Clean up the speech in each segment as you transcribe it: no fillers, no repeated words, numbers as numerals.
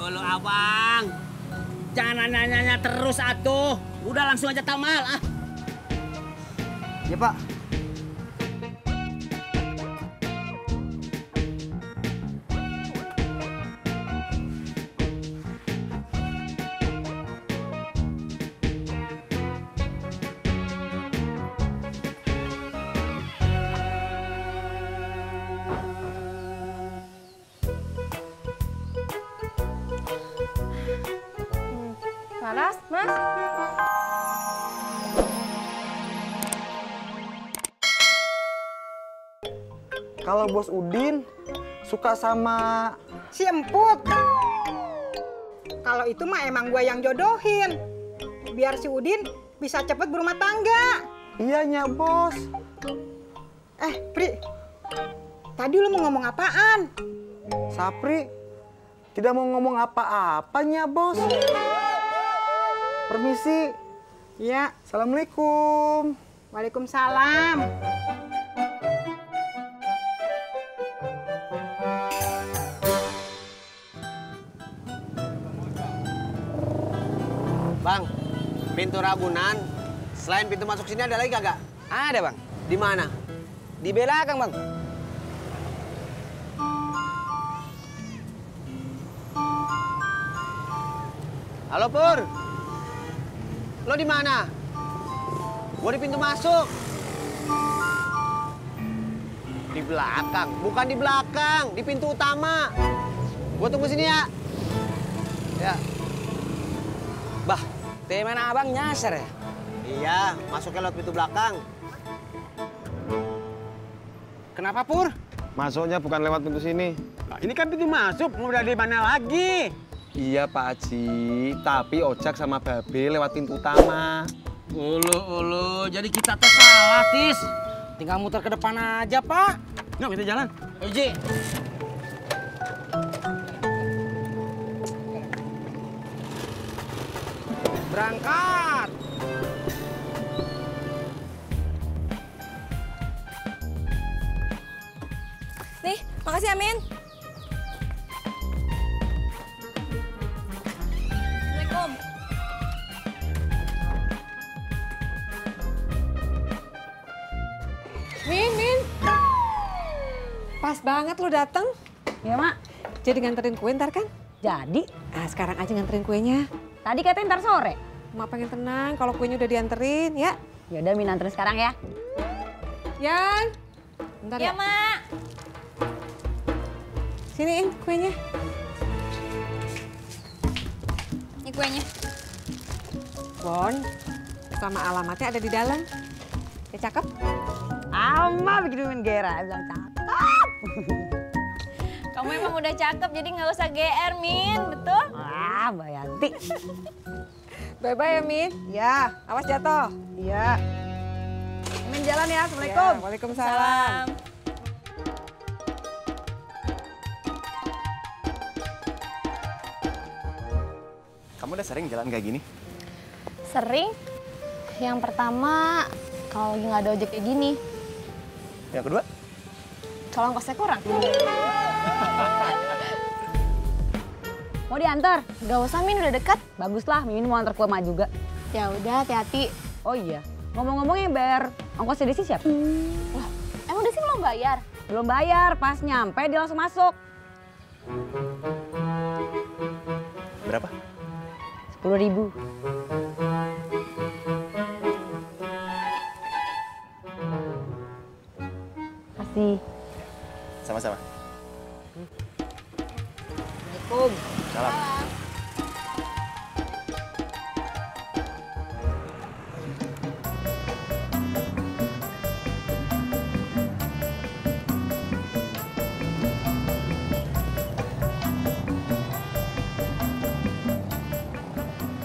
Ulu abang, jangan nanya-nanya terus atuh. Udah langsung aja tamal ah. Ya Pak. Laras, Mas. Kalau Bos Udin suka sama Si Emput. Kalau itu mah emang gua yang jodohin. Biar si Udin bisa cepet berumah tangga. Iyanya Bos. Pri. Tadi lu mau ngomong apaan? Sapri tidak mau ngomong apa-apanya Bos. Permisi. Ya, Assalamualaikum. waalaikumsalam. Bang, pintu Ragunan. Selain pintu masuk sini ada lagi kagak? Ada bang, Di mana? di belakang bang. Halo Pur, lo di mana? Gua di pintu masuk. Di belakang, bukan di belakang, di pintu utama. Gua tunggu sini ya. Ya. Bah, teman abang nyasar ya? Iya, masuknya lewat pintu belakang. Kenapa Pur? Masuknya bukan lewat pintu sini. Nah, ini kan pintu masuk, mau dari mana lagi? Iya Pak Haji, tapi ojek sama Babe lewat pintu utama. Ulu, jadi kita teh salah, Tis. Tinggal muter ke depan aja, Pak. Nggak, kita jalan. Oji. Berangkat. Nih, makasih Amin. Assalamualaikum. Min. Pas banget lo dateng. Ya, Mak. Jadi nganterin kue ntar kan? Jadi, Nah, sekarang aja nganterin kuenya. tadi katanya ntar sore. Mak pengen tenang kalau kuenya udah dianterin, ya. Yaudah, Min anterin sekarang ya. Yan. Bentar Ya, ya. Mak. Siniin kuenya. Ini kuenya. Bon, sama alamatnya ada di dalam. Ya, cakep? Ama bikin Min Gera, bilang cakep. Kamu emang udah cakep, jadi nggak usah GR, Min. Betul? Wah, Mbak Yanti. Bye-bye ya, Min. Ya, Awas jatuh. iya. Min jalan ya. Assalamualaikum. Ya, waalaikumsalam. Kamu udah sering jalan kayak gini? Sering. Yang pertama, kalau lagi nggak ada ojek kayak gini. Yang kedua? Kalau ongkosnya kurang. Mau diantar? Gak usah, Min. Udah dekat. Baguslah, Mimin mau antar ke rumah juga. Ya udah, hati-hati. Oh iya, ngomong-ngomong yang bayar ongkosnya Desi siapa? Wah, emang Desi belum bayar? Belum bayar, pas nyampe dia langsung masuk. Berapa? 10.000. Kasih. Sama-sama. Assalamualaikum. Salam.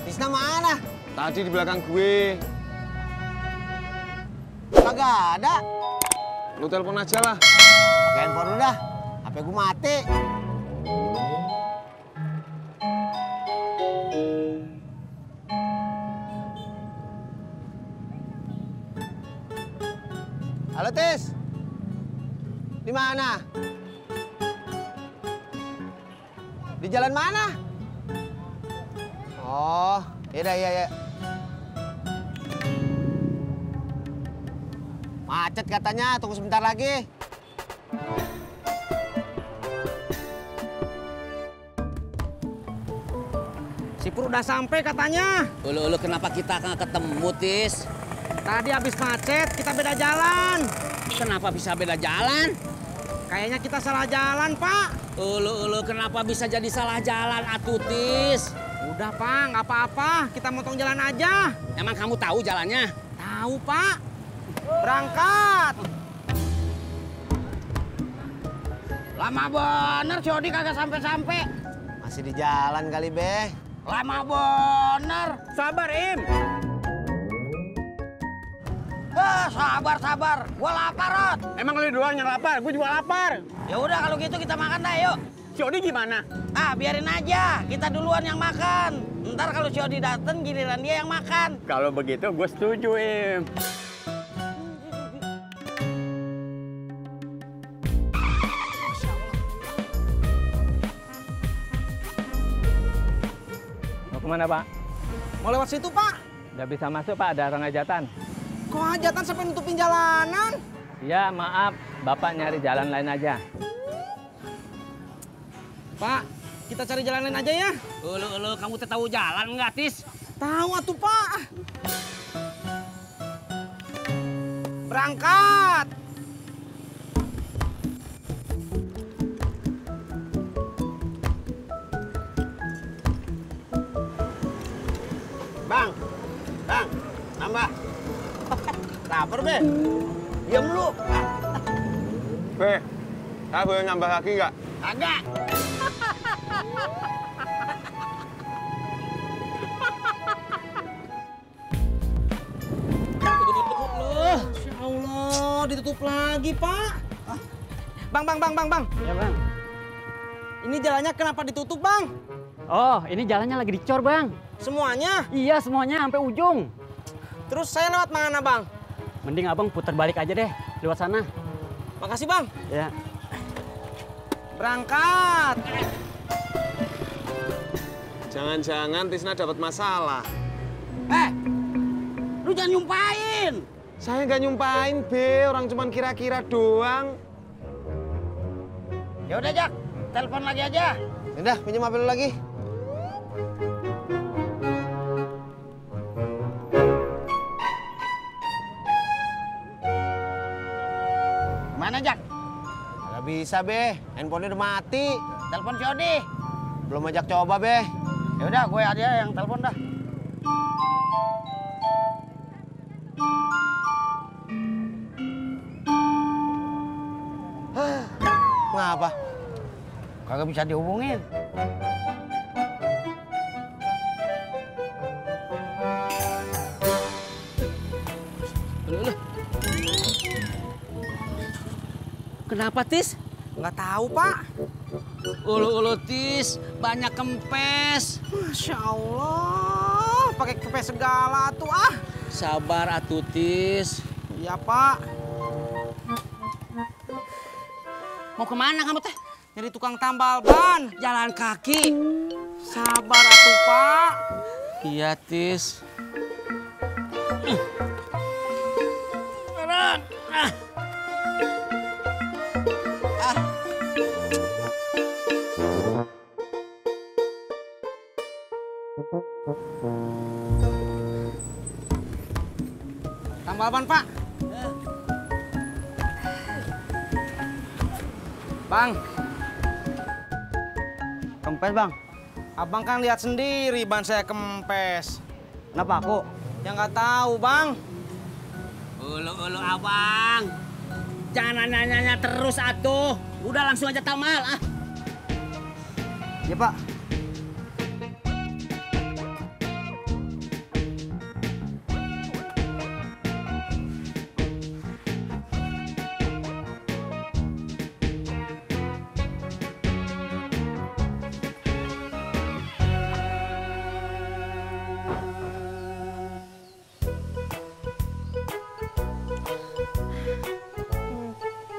Tisna mana? Tadi di belakang gue. Kagak ada. Lu telepon aja lah. Pakai handphone lu dah. HP gue mati. Halo Tis. Di mana? Di jalan mana? Oh, yaudah, iya. Macet katanya, tunggu sebentar lagi. Si Pur udah sampai katanya. Ulu kenapa kita nggak ketemu, Tis? Tadi habis macet, kita beda jalan. Kenapa bisa beda jalan? Kayaknya kita salah jalan, Pak. Ulu kenapa bisa jadi salah jalan, atuh, Tis? Udah, Pak, nggak apa-apa. Kita motong jalan aja. Emang kamu tahu jalannya? Tahu, Pak. Berangkat. Lama bener, si Odi kagak sampai-sampai. Masih di jalan kali, Be. Lama bener. Sabar, Im. Sabar. Gua lapar, Rod. Emang lu doang yang lapar? Gue juga lapar. Ya udah kalau gitu kita makan dah, yuk. Si Odi gimana? Biarin aja. Kita duluan yang makan. Ntar kalau si Odi dateng, giliran dia yang makan. Kalau begitu gue setuju, Im. Mau kemana, Pak? Mau lewat situ, Pak. Nggak bisa masuk, Pak. Ada orang hajatan. Kok hajatan sampai nutupin jalanan? Iya, maaf. Bapak nyari jalan lain aja. Pak, kita cari jalan lain aja ya. Ulu, kamu tahu jalan nggak, Tis? Tahu atuh, Pak. Berangkat. Bang, nambah. Lapar, Be. Diam lu. Be, saya boleh nambah lagi nggak? Agak. Masya Allah, ditutup lagi, Pak. Bang. Ya, Bang. Ini jalannya kenapa ditutup, Bang? Oh, ini jalannya lagi dicor, Bang. Semuanya? Iya, semuanya sampai ujung. Terus saya lewat mana, Bang? Mending Abang putar balik aja deh, lewat sana. Makasih, Bang. Ya. Berangkat. Jangan-jangan Tisna dapat masalah. Lu jangan nyumpain. Saya nggak nyumpain, Be. Orang cuman kira-kira doang. Ya udah, Jak. Telepon lagi aja. Udah, pinjam HP lu lagi. Mana, Jak? Gak bisa, Be. Handphonenya udah mati. Telepon si Odi. Belum ajak coba, Be. Ya udah, gue aja yang telepon dah. Ngapa? Kagak bisa dihubungin. Kenapa, Tis? Nggak tahu, Pak. Ulu, Tis. Banyak kempes. Masya Allah, pakai kepes segala tuh, ah. Sabar, atuh, Tis. Iya, Pak. Mau kemana kamu, teh? Jadi tukang tambal ban. Jalan kaki. Sabar atuh, Pak. Iya, Tis. Tambal ban, Pak. Bang. Kempes, Bang. Abang kan lihat sendiri ban saya kempes. Kenapa aku? Ya nggak tahu, Bang. Ulu, abang. Jangan nanya-nanya terus, atuh. Udah langsung aja tamal, ah. Ya, Pak.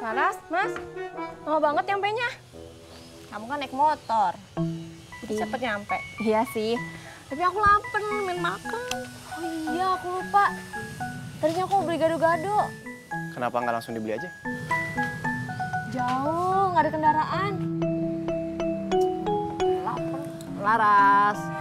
Laras, Mas, lama banget nyampenya. Kamu kan naik motor, jadi cepet nyampe. Iya sih. Tapi aku lapar, main makan. Oh iya, aku lupa. Tadinya aku mau beli gado-gado. Kenapa nggak langsung dibeli aja? Jauh, nggak ada kendaraan. Lapar. Laras.